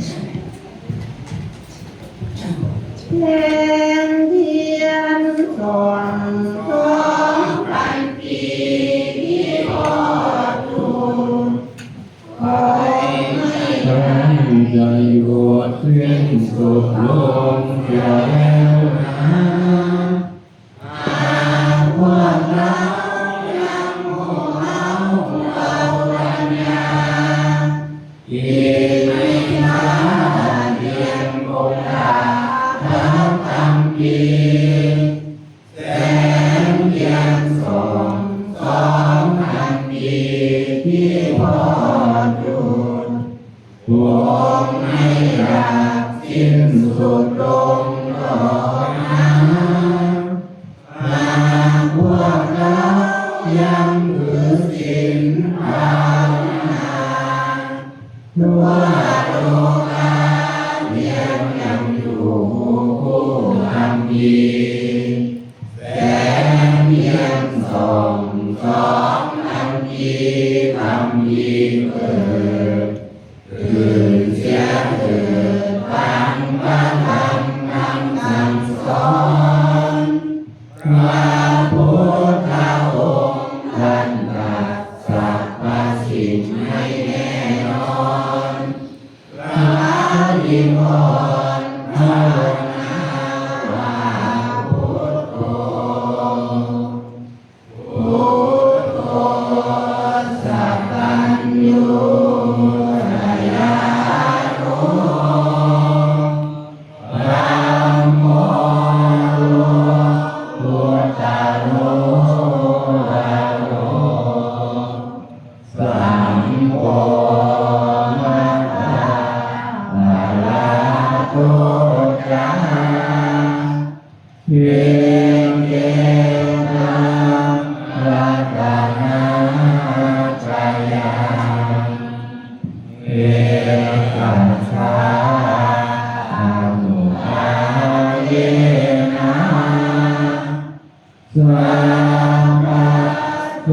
แสงเทียนส่อง2,000 ปีที่พ่อทูลขอให้ตั้งใจบวชเพื่อนสุดลงแล้วนะพวกเรายังโง่เฮาเอาปัญญาอีกไม่นานเดือนกุมภาพันธ์ทั้งปีแสงเทียนส่อง2,000 ปีที่พ่อทูลวงไม่รักสิ้นสุดลงก่อนนะพวกเรายังถือศีลภาวนาทั่วโลกาเรียนยังอยู่คู่ทำดีแสงเทียนส่อง2,000 ปีทำดีเกิดตื่นเสียเถิดฟังพระธรรมคำสั่งสอนพระพุทธองค์ท่านตรัสสรรพสิ่งให้แน่นอนพระนิพพานภาวนาว่าพุทโธพุทโธสัพพัญญูระยะโรธัมโมพุทธโลวะโรสังโฆมัตตานาลาโตจาเยเกนะรัตนาจายาเอกัสสาอานุอาเยนะสัพพะโต